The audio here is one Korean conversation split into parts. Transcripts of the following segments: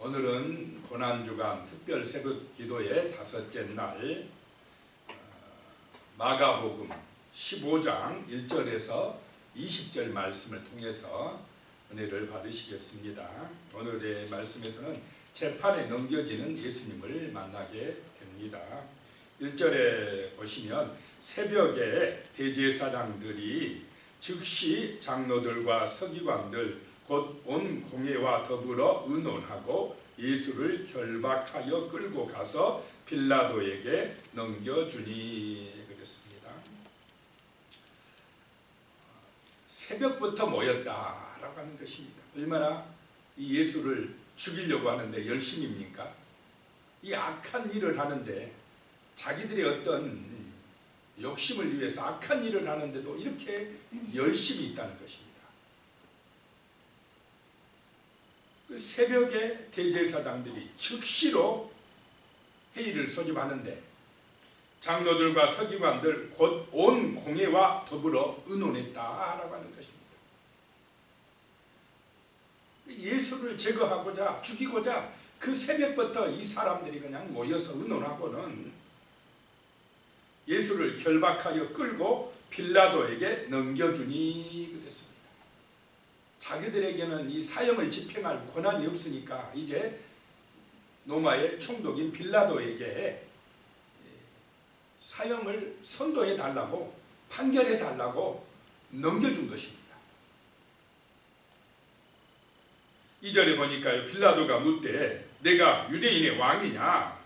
오늘은 고난주간 특별 새벽 기도의 다섯째 날, 마가복음 15장 1절에서 20절 말씀을 통해서 은혜를 받으시겠습니다. 오늘의 말씀에서는 재판에 넘겨지는 예수님을 만나게 됩니다. 1절에 보시면 새벽에 대제사장들이 즉시 장로들과 서기관들 곧 온 공회와 더불어 의논하고 예수를 결박하여 끌고 가서 빌라도에게 넘겨주니 그랬습니다. 새벽부터 모였다라고 하는 것입니다. 얼마나 이 예수를 죽이려고 하는데 열심입니까? 이 악한 일을 하는데 자기들의 어떤 욕심을 위해서 악한 일을 하는데도 이렇게 열심히 있다는 것입니다. 그 새벽에 대제사장들이 즉시로 회의를 소집하는데 장로들과 서기관들 곧 온 공회와 더불어 의논했다라고 하는 것입니다. 예수를 제거하고자 죽이고자 그 새벽부터 이 사람들이 그냥 모여서 의논하고는 예수를 결박하여 끌고 빌라도에게 넘겨주니 그랬습니다. 자기들에게는 이 사형을 집행할 권한이 없으니까 이제 로마의 총독인 빌라도에게 사형을 선도해 달라고 판결해 달라고 넘겨준 것입니다. 2절에 보니까요, 빌라도가 묻되 내가 유대인의 왕이냐?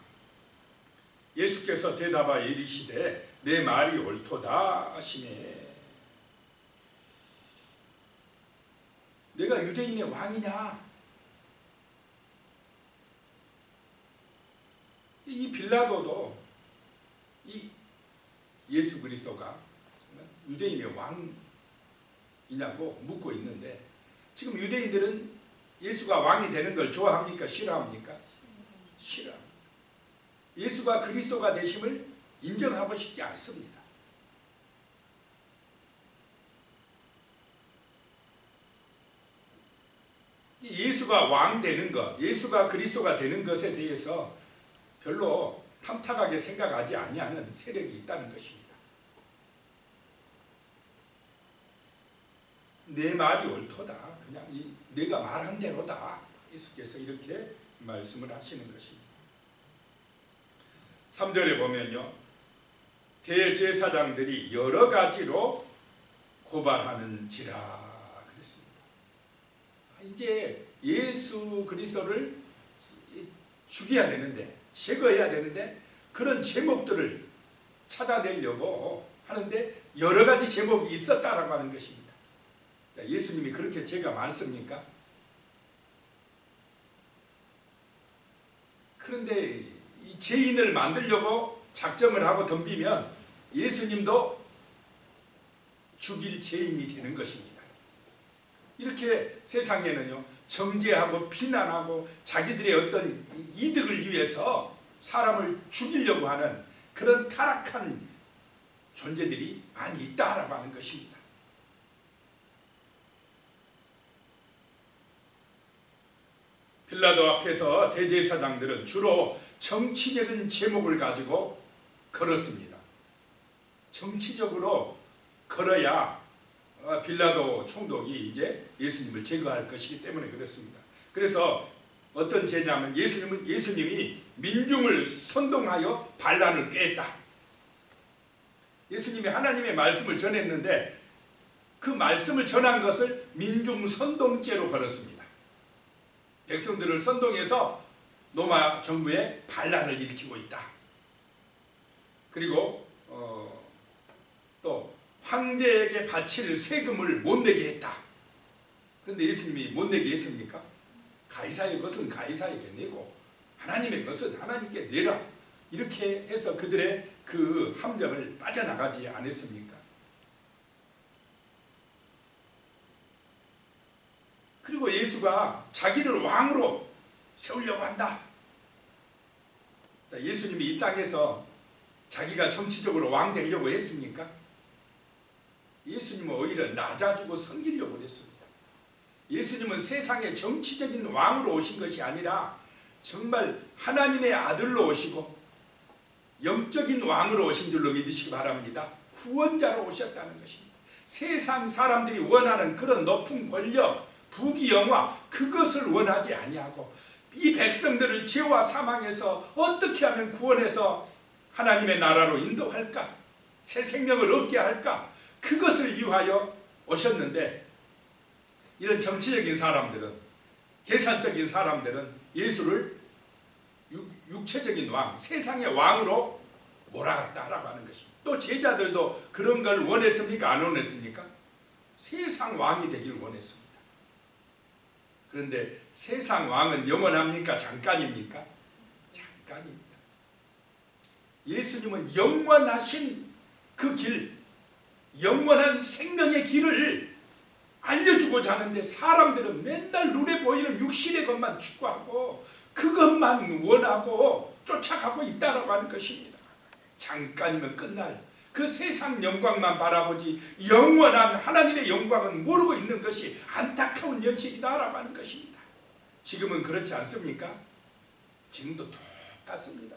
예수께서 대답하여 이르시되 내 말이 옳도다 하시네. 내가 유대인의 왕이냐? 이 빌라도도 이 예수 그리스도가 유대인의 왕이냐고 묻고 있는데, 지금 유대인들은 예수가 왕이 되는 걸 좋아합니까? 싫어합니까? 싫어합니다. 예수가 그리스도가 되심을 인정하고 싶지 않습니다. 예수가 왕 되는 것, 예수가 그리스도가 되는 것에 대해서 별로 탐탁하게 생각하지 아니하는 세력이 있다는 것입니다. 내 말이 옳도다. 그냥 내가 말한 대로다. 예수께서 이렇게 말씀을 하시는 것입니다. 3절에 보면요, 대제사장들이 여러 가지로 고발하는지라 그랬습니다. 이제 예수 그리스도를 죽여야 되는데, 제거해야 되는데 그런 제목들을 찾아내려고 하는데 여러 가지 제목이 있었다라고 하는 것입니다. 자, 예수님이 그렇게 죄가 많습니까? 그런데 이 죄인을 만들려고 작정을 하고 덤비면 예수님도 죽일 죄인이 되는 것입니다. 이렇게 세상에는요, 정죄하고 비난하고 자기들의 어떤 이득을 위해서 사람을 죽이려고 하는 그런 타락한 존재들이 많이 있다라고 하는 것입니다. 빌라도 앞에서 대제사장들은 주로 정치적인 제목을 가지고 걸었습니다. 정치적으로 걸어야 빌라도 총독이 이제 예수님을 제거할 것이기 때문에 그렇습니다. 그래서 어떤 죄냐면 예수님이 민중을 선동하여 반란을 꾀했다. 예수님이 하나님의 말씀을 전했는데 그 말씀을 전한 것을 민중 선동죄로 걸었습니다. 백성들을 선동해서 로마 정부에 반란을 일으키고 있다. 그리고 또 황제에게 바칠 세금을 못 내게 했다. 그런데 예수님이 못 내게 했습니까? 가이사의 것은 가이사에게 내고 하나님의 것은 하나님께 내라. 이렇게 해서 그들의 그 함정을 빠져나가지 않았습니까? 그리고 예수가 자기를 왕으로 세우려고 한다. 예수님이 이 땅에서 자기가 정치적으로 왕 되려고 했습니까? 예수님은 오히려 낮아지고 섬기려고 했습니다. 예수님은 세상의 정치적인 왕으로 오신 것이 아니라 정말 하나님의 아들로 오시고 영적인 왕으로 오신 줄로 믿으시기 바랍니다. 구원자로 오셨다는 것입니다. 세상 사람들이 원하는 그런 높은 권력, 부귀 영화, 그것을 원하지 아니하고 이 백성들을 죄와 사망에서 어떻게 하면 구원해서 하나님의 나라로 인도할까, 새 생명을 얻게 할까, 그것을 위하여 오셨는데, 이런 정치적인 사람들은, 계산적인 사람들은 예수를 육체적인 왕, 세상의 왕으로 몰아갔다라고 하는 것입니다. 또 제자들도 그런 걸 원했습니까? 안 원했습니까? 세상 왕이 되길 원했습니다. 그런데 세상 왕은 영원합니까? 잠깐입니까? 잠깐입니다. 예수님은 영원하신 그 길, 영원한 생명의 길을 알려주고자 하는데, 사람들은 맨날 눈에 보이는 육신의 것만 추구하고 그것만 원하고 쫓아가고 있다라고 하는 것입니다. 잠깐이면 끝날 그 세상 영광만 바라보지 영원한 하나님의 영광은 모르고 있는 것이 안타까운 현실이다라고 하는 것입니다. 지금은 그렇지 않습니까? 지금도 똑같습니다.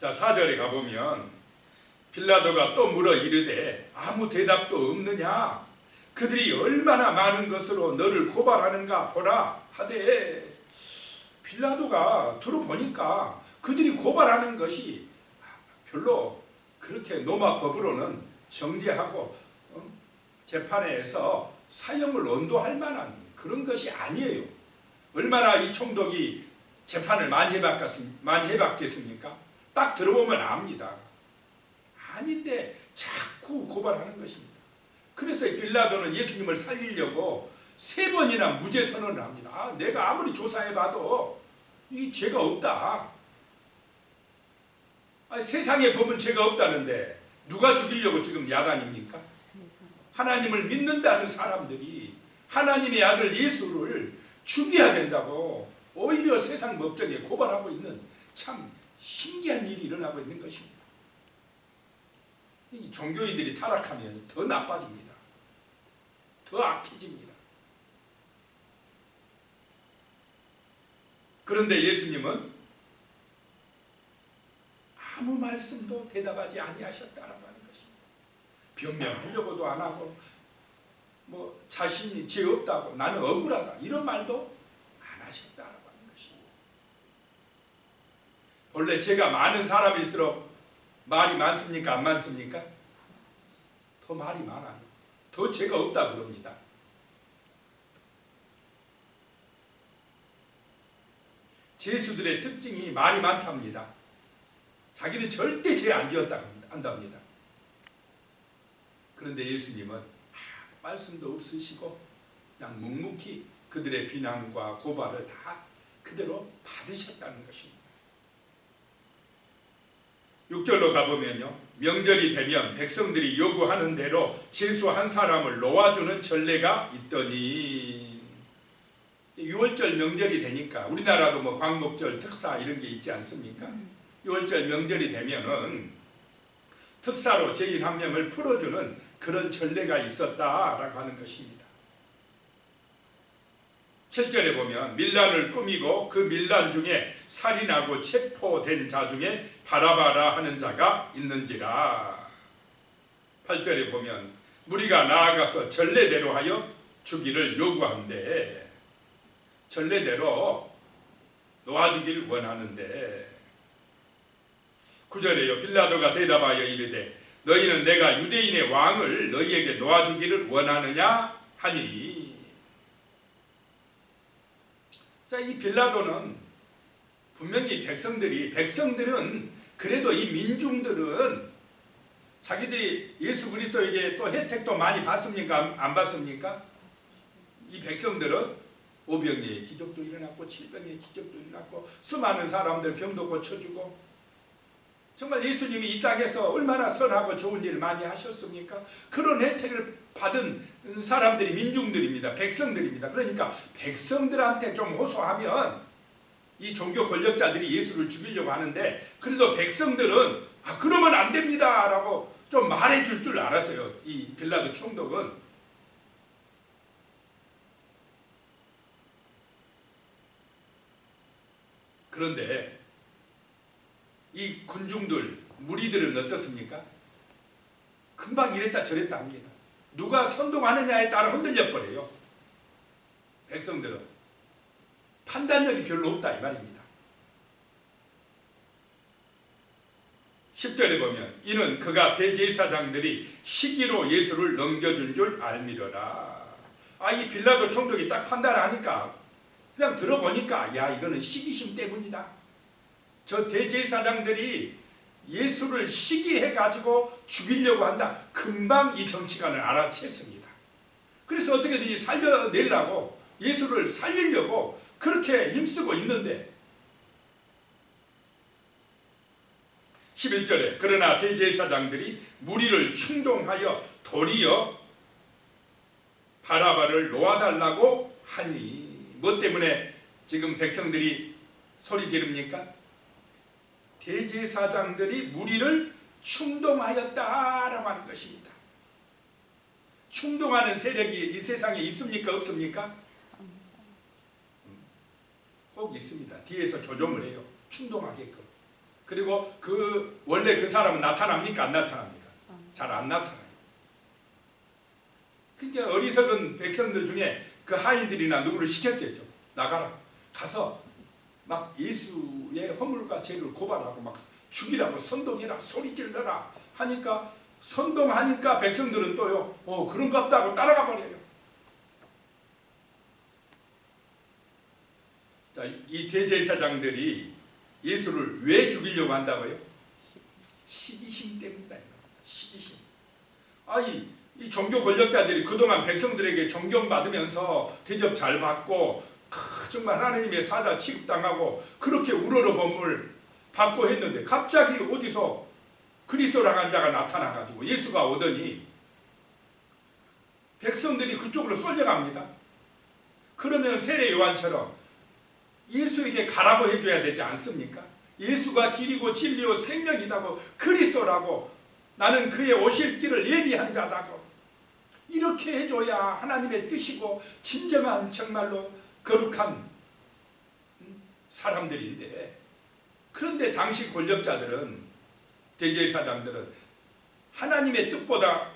자, 4절에 가보면 빌라도가 또 물어 이르되 아무 대답도 없느냐? 그들이 얼마나 많은 것으로 너를 고발하는가 보라 하되, 빌라도가 들어보니까 그들이 고발하는 것이 별로 그렇게 로마 법으로는 정죄하고 재판에서 사형을 언도할 만한 그런 것이 아니에요. 얼마나 이 총독이 재판을 많이 해봤겠습니까? 딱 들어보면 압니다. 아닌데 자꾸 고발하는 것입니다. 그래서 빌라도는 예수님을 살리려고 3번이나 무죄 선언을 합니다. 내가 아무리 조사해봐도 이 죄가 없다. 세상의 법은 죄가 없다는데 누가 죽이려고 지금 야단입니까? 하나님을 믿는다는 사람들이 하나님의 아들 예수를 죽여야 된다고 오히려 세상 법정에 고발하고 있는 참 신기한 일이 일어나고 있는 것입니다. 이 종교인들이 타락하면 더 나빠집니다. 더 악해집니다. 그런데 예수님은 아무 말씀도 대답하지 아니하셨다라고 하는 것입니다. 변명하려고도 안 하고 자신이 죄 없다고, 나는 억울하다, 이런 말도 안 하셨다라고 하는 것입니다. 원래 죄가 많은 사람일수록 말이 많습니까? 안 많습니까? 더 말이 많아요. 더 죄가 없다 그럽니다. 죄수들의 특징이 말이 많답니다. 자기는 절대 죄 안 지었다 한답니다. 그런데 예수님은 말씀도 없으시고 그냥 묵묵히 그들의 비난과 고발을 다 그대로 받으셨다는 것입니다. 6절로 가보면요, 명절이 되면 백성들이 요구하는 대로 죄수 한 사람을 놓아주는 전례가 있더니, 6월절 명절이 되니까 우리나라도 광복절, 특사 이런 게 있지 않습니까? 6월절 명절이 되면은 특사로 죄인 한 명을 풀어주는 그런 전례가 있었다라고 하는 것입니다. 7절에 보면 밀란을 꾸미고 그 밀란 중에 살인하고 체포된 자 중에 바라바라 하는 자가 있는지라. 8절에 보면 무리가 나아가서 전례대로 하여 주기를 요구하는데, 전례대로 놓아주기를 원하는데, 9절에요, 빌라도가 대답하여 이르되 너희는 내가 유대인의 왕을 너희에게 놓아주기를 원하느냐 하니. 자, 이 빌라도는 분명히 백성들은 그래도 이 민중들은 자기들이 예수 그리스도에게 또 혜택도 많이 받습니까? 안 받습니까? 이 백성들은 오병이의 기적도 일어났고 칠병의 기적도 일어났고 수많은 사람들 병도 고쳐주고, 정말 예수님이 이 땅에서 얼마나 선하고 좋은 일을 많이 하셨습니까? 그런 혜택을 받은 사람들이 민중들입니다. 백성들입니다. 그러니까 백성들한테 좀 호소하면 이 종교 권력자들이 예수를 죽이려고 하는데, 그래도 백성들은 그러면 안 됩니다 라고 좀 말해줄 줄 알았어요. 이 빌라도 총독은. 그런데 이 군중들, 무리들은 어떻습니까? 금방 이랬다 저랬다 합니다. 누가 선동하느냐에 따라 흔들려 버려요. 백성들은 판단력이 별로 없다 이 말입니다. 10절에 보면 이는 그가 대제사장들이 시기로 예수를 넘겨준 줄 알미러라. 이 빌라도 총독이 딱 판단하니까 그냥 들어보니까 야 이거는 시기심 때문이다. 저 대제사장들이 예수를 시기해가지고 죽이려고 한다. 금방 이 정치관을 알아챘습니다. 그래서 어떻게든지 살려내려고 예수를 살리려고 그렇게 힘쓰고 있는데 11절에 그러나 대제사장들이 무리를 충동하여 도리어 바라바를 놓아달라고 하니 뭐 때문에 지금 백성들이 소리 지릅니까? 대제사장들이 무리를 충동하였다라고 하는 것입니다. 충동하는 세력이 이 세상에 있습니까? 없습니까? 꼭 있습니다. 뒤에서 조종을 해요. 충동하게끔. 그리고 원래 그 사람은 나타납니까? 안 나타납니까? 잘 안 나타나요. 그러니까 어리석은 백성들 중에 그 하인들이나 누구를 시켰겠죠. 나가라. 가서 막 예수의 허물과 죄를 고발하고 막 죽이라고 선동해라. 소리 질러라. 하니까 선동하니까 백성들은 또요. 그런 것 같다고 따라가 버려요. 자, 이 대제사장들이 예수를 왜 죽이려고 한다고요? 시기심 때문이다. 시기심. 이 종교 권력자들이 그동안 백성들에게 존경받으면서 대접 잘 받고 정말 하나님의 사자 취급당하고 그렇게 우러러봄을 받고 했는데 갑자기 어디서 그리스도라고 한 자가 나타나가지고 예수가 오더니 백성들이 그쪽으로 쏠려갑니다. 그러면 세례 요한처럼 예수에게 가라고 해줘야 되지 않습니까? 예수가 길이고 진리요 생명이다고 그리스도라고 나는 그의 오실 길을 예비한 자다고 이렇게 해줘야 하나님의 뜻이고 진정한 정말로 거룩한 사람들인데 그런데 당시 권력자들은 대제사장들은 하나님의 뜻보다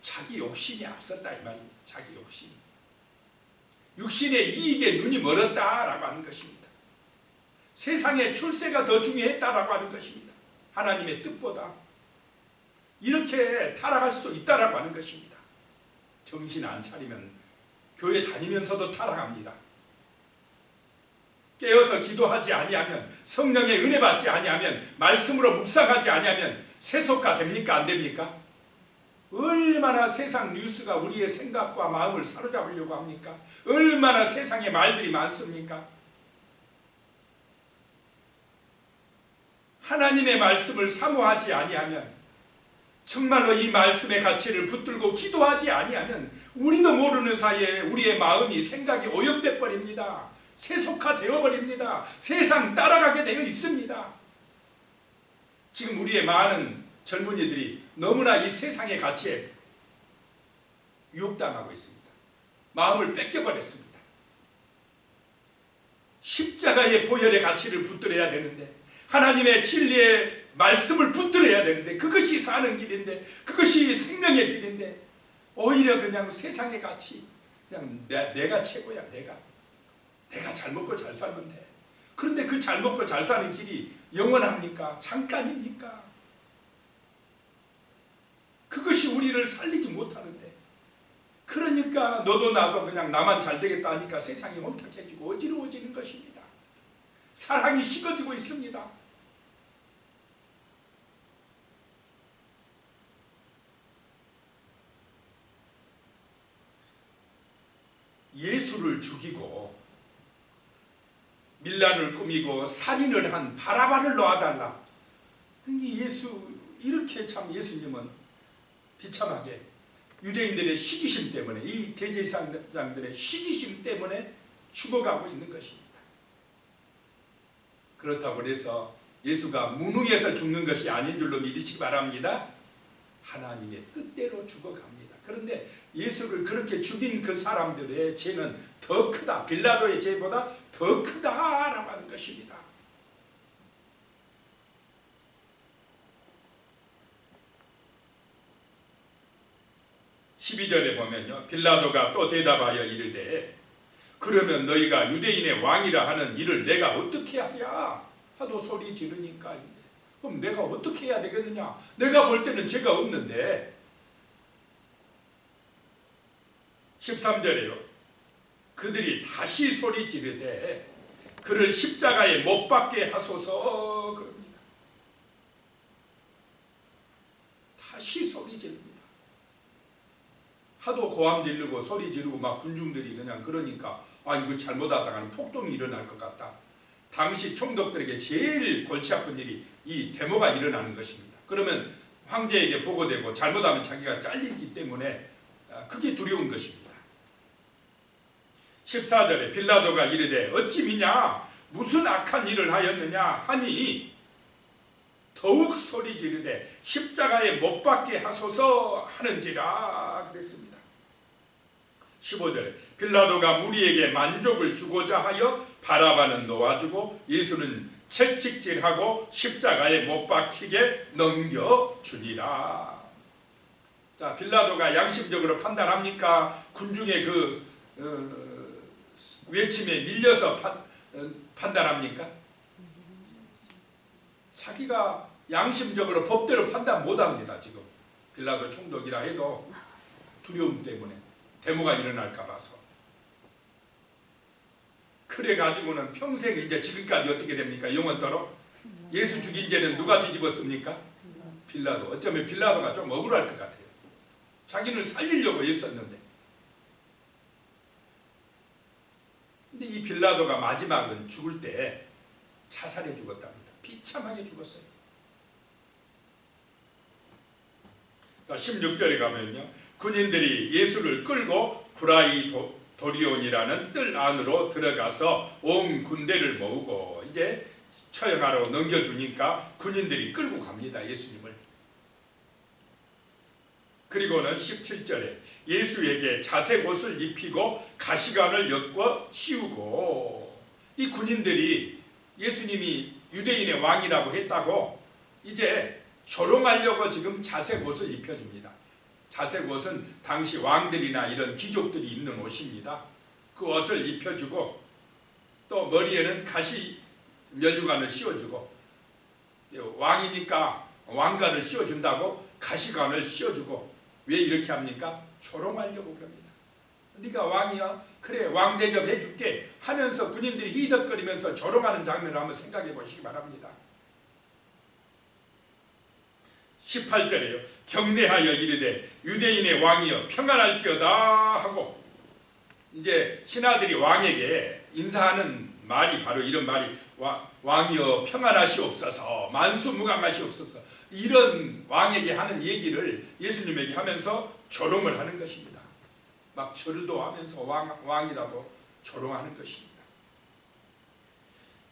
자기 욕심이 앞섰다 이 말입니다. 자기 욕심. 육신의 이익에 눈이 멀었다라고 하는 것입니다. 세상의 출세가 더 중요했다라고 하는 것입니다. 하나님의 뜻보다 이렇게 타락할 수도 있다라고 하는 것입니다. 정신 안 차리면 교회 다니면서도 타락합니다. 깨어서 기도하지 아니하면 성령의 은혜 받지 아니하면 말씀으로 묵상하지 아니하면 세속화 됩니까? 안 됩니까? 얼마나 세상 뉴스가 우리의 생각과 마음을 사로잡으려고 합니까? 얼마나 세상에 말들이 많습니까? 하나님의 말씀을 사모하지 아니하면 정말로 이 말씀의 가치를 붙들고 기도하지 아니하면 우리도 모르는 사이에 우리의 마음이 생각이 오염돼 버립니다. 세속화되어 버립니다. 세상 따라가게 되어 있습니다. 지금 우리의 많은 젊은이들이 너무나 이 세상의 가치에 유혹당하고 있습니다. 마음을 뺏겨버렸습니다. 십자가의 보혈의 가치를 붙들어야 되는데 하나님의 진리의 말씀을 붙들어야 되는데 그것이 사는 길인데 그것이 생명의 길인데 오히려 그냥 세상의 가치 그냥 내가 최고야. 내가 잘 먹고 잘 살면 돼. 그런데 그 잘 먹고 잘 사는 길이 영원합니까? 잠깐입니까? 그것이 우리를 살리지 못하는데 그러니까 너도 나도 그냥 나만 잘 되겠다 하니까 세상이 혼탁해지고 어지러워지는 것입니다. 사랑이 식어지고 있습니다. 예수를 죽이고 밀란을 꾸미고 살인을 한 바라바를 놓아달라. 예수 이렇게 참 예수님은 비참하게 유대인들의 시기심 때문에 이 대제사장들의 시기심 때문에 죽어가고 있는 것입니다. 그렇다고 해서 예수가 무능해서 죽는 것이 아닌 줄로 믿으시기 바랍니다. 하나님의 뜻대로 죽어갑니다. 그런데 예수를 그렇게 죽인 그 사람들의 죄는 더 크다. 빌라도의 죄보다 더 크다라고 하는 것입니다. 12절에 보면요, 빌라도가 또 대답하여 이르되 그러면 너희가 유대인의 왕이라 하는 일을 내가 어떻게 하랴 하도 소리 지르니까 이제 그럼 내가 어떻게 해야 되겠느냐? 내가 볼 때는 죄가 없는데. 13절에요. 그들이 다시 소리 지르되 그를 십자가에 못 박게 하소서 그럽니다. 다시 소리 지릅니다. 하도 고함 지르고 소리 지르고 막 군중들이 그냥 그러니까 아 이거 잘못하다가는 폭동이 일어날 것 같다. 당시 총독들에게 제일 골치 아픈 일이 이 데모가 일어나는 것입니다. 그러면 황제에게 보고되고 잘못하면 자기가 잘리기 때문에 그게 두려운 것입니다. 14절에 빌라도가 이르되 어찌 미냐 무슨 악한 일을 하였느냐 하니 더욱 소리 지르되 십자가에 못 박게 하소서 하는지라 그랬습니다. 15절에 빌라도가 무리에게 만족을 주고자 하여 바라바는 놓아주고 예수는 채찍질하고 십자가에 못 박히게 넘겨주니라. 자, 빌라도가 양심적으로 판단합니까? 군중의 외침에 밀려서 판단합니까? 자기가 양심적으로 법대로 판단 못합니다. 지금 빌라도 총독이라 해도 두려움 때문에 데모가 일어날까 봐서. 그래 가지고는 평생 이제 지금까지 어떻게 됩니까? 영원토록 예수 죽인 죄는 누가 뒤집었습니까? 빌라도. 어쩌면 빌라도가 좀 억울할 것 같아요. 자기는 살리려고 했었는데. 근데 이 빌라도가 마지막은 죽을 때 자살해 죽었답니다. 비참하게 죽었어요. 16절에 가면요, 군인들이 예수를 끌고 프라이도리온이라는 뜰 안으로 들어가서 온 군대를 모으고 이제 처형하러 넘겨주니까 군인들이 끌고 갑니다. 예수님을. 그리고는 17절에 예수에게 자색 옷을 입히고 가시관을 엮어 씌우고, 이 군인들이 예수님이 유대인의 왕이라고 했다고 이제 조롱하려고 지금 자색 옷을 입혀줍니다. 자색 옷은 당시 왕들이나 이런 귀족들이 입는 옷입니다. 그 옷을 입혀주고 또 머리에는 가시 면류관을 씌워주고, 왕이니까 왕관을 씌워준다고 가시관을 씌워주고. 왜 이렇게 합니까? 조롱하려고 그럽니다. 네가 왕이야? 그래, 왕 대접 해줄게 하면서 군인들이 히덕거리면서 조롱하는 장면을 한번 생각해 보시기 바랍니다. 18절에요. 경례하여 이르되 유대인의 왕이여 평안할지어다 하고, 이제 신하들이 왕에게 인사하는 말이 바로 이런 말이 왕이여 평안하시옵소서, 만수무강하시옵소서, 이런 왕에게 하는 얘기를 예수님에게 하면서 조롱을 하는 것입니다. 막 절도 하면서 왕이라고 조롱하는 것입니다.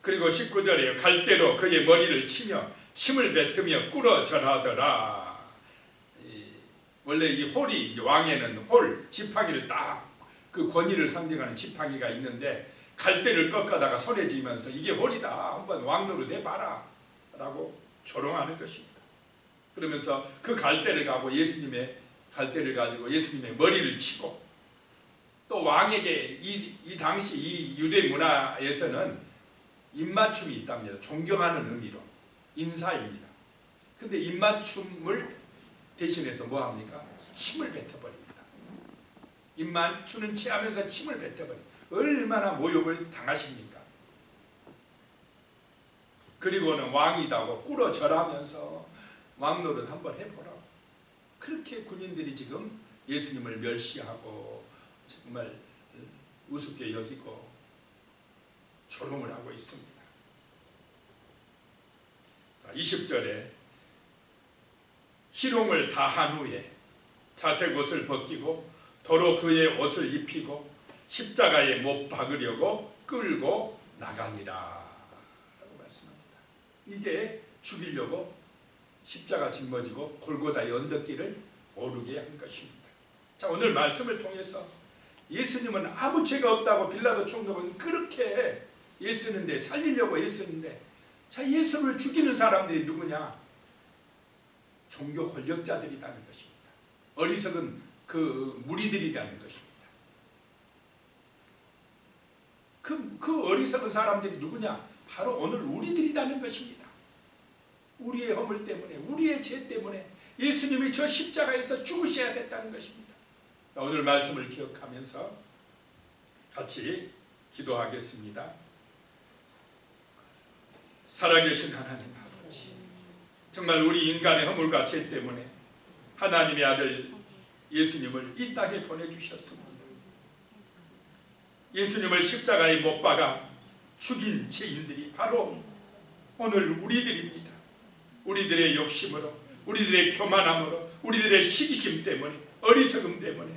그리고 19절에 갈대로 그의 머리를 치며 침을 뱉으며 꿇어 절하더라. 원래 이 홀이, 왕에는 홀, 지팡이를 딱 그 권위를 상징하는 지팡이가 있는데 갈대를 꺾어다가 손에 쥐면서 이게 홀이다, 한번 왕노릇 해봐라 라고 조롱하는 것입니다. 그러면서 그 갈대를 가지고 예수님의 머리를 치고, 또 왕에게 이 당시 이 유대 문화에서는 입맞춤이 있답니다. 존경하는 의미로 인사입니다. 근데 입맞춤을 대신해서 뭐합니까? 침을 뱉어버립니다. 입맞춤은 취하면서 침을 뱉어버립니다. 얼마나 모욕을 당하십니까? 그리고는 왕이다고 꿇어 절하면서 왕노릇 한번 해보라고. 그렇게 군인들이 지금 예수님을 멸시하고 정말 우습게 여기고 조롱을 하고 있습니다. 20절에 희롱을 다한 후에 자색 옷을 벗기고 도로 그의 옷을 입히고 십자가에 못 박으려고 끌고 나가니라 라고 말씀합니다. 이제 죽이려고 십자가 짊어지고 골고다의 언덕길을 오르게 한 것입니다. 자, 오늘 말씀을 통해서 예수님은 아무 죄가 없다고 빌라도 총독은 그렇게 애쓰는데, 살리려고 애쓰는데, 자, 예수를 죽이는 사람들이 누구냐? 종교 권력자들이라는 것입니다. 어리석은 그 무리들이라는 것입니다. 그 어리석은 사람들이 누구냐? 바로 오늘 우리들이라는 것입니다. 우리의 허물 때문에, 우리의 죄 때문에 예수님이 저 십자가에서 죽으셔야 됐다는 것입니다. 오늘 말씀을 기억하면서 같이 기도하겠습니다. 살아계신 하나님 아버지, 정말 우리 인간의 허물과 죄 때문에 하나님의 아들 예수님을 이 땅에 보내주셨습니다. 예수님을 십자가에 못 박아 죽인 죄인들이 바로 오늘 우리들입니다. 우리들의 욕심으로, 우리들의 교만함으로, 우리들의 시기심 때문에, 어리석음 때문에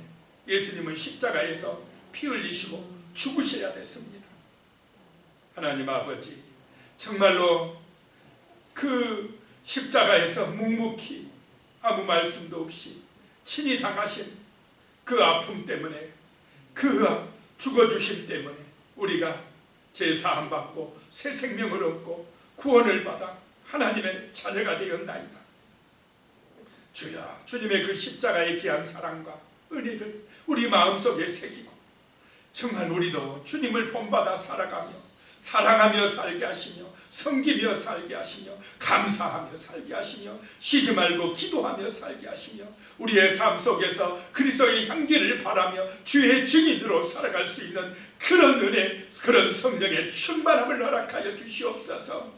예수님은 십자가에서 피 흘리시고 죽으셔야 됐습니다. 하나님 아버지, 정말로 그 십자가에서 묵묵히 아무 말씀도 없이 친히 당하신 그 아픔 때문에, 그 죽어주심 때문에 우리가 제사함 받고 새 생명을 얻고 구원을 받아 하나님의 자녀가 되었나이다. 주여, 주님의 그 십자가의 귀한 사랑과 은혜를 우리 마음속에 새기고 정말 우리도 주님을 본받아 살아가며 사랑하며 살게 하시며 섬기며 살게 하시며 감사하며 살게 하시며 쉬지 말고 기도하며 살게 하시며 우리의 삶 속에서 그리스도의 향기를 바라며 주의 증인으로 살아갈 수 있는 그런 은혜, 그런 성령의 충만함을 허락하여 주시옵소서.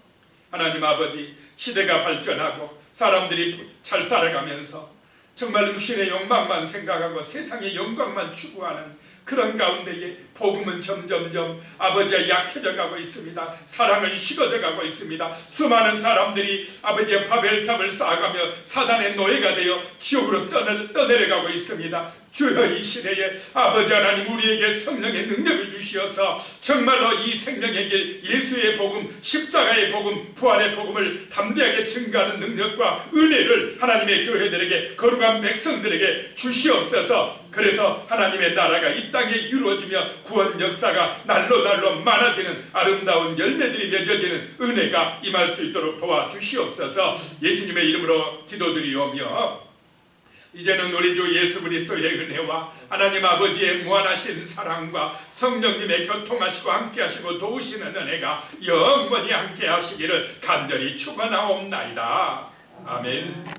하나님 아버지, 시대가 발전하고 사람들이 잘 살아가면서 정말 육신의 욕망만 생각하고 세상의 영광만 추구하는 그런 가운데에 복음은 점점점 아버지가 약해져 가고 있습니다. 사랑은 식어져 가고 있습니다. 수많은 사람들이 아버지의 바벨탑을 쌓아가며 사단의 노예가 되어 지옥으로 떠내려가고 있습니다. 주여, 이 시대에 아버지 하나님 우리에게 성령의 능력을 주시어서 정말로 이 생명의 길, 예수의 복음, 십자가의 복음, 부활의 복음을 담대하게 증거하는 능력과 은혜를 하나님의 교회들에게, 거룩한 백성들에게 주시옵소서. 그래서 하나님의 나라가 이 땅에 이루어지며 구원 역사가 날로 날로 많아지는 아름다운 열매들이 맺어지는 은혜가 임할 수 있도록 도와주시옵소서. 예수님의 이름으로 기도드리오며 이제는 우리 주 예수 그리스도의 은혜와 하나님 아버지의 무한하신 사랑과 성령님의 교통하시고 함께하시고 도우시는 은혜가 영원히 함께하시기를 간절히 축원하옵나이다. 아멘.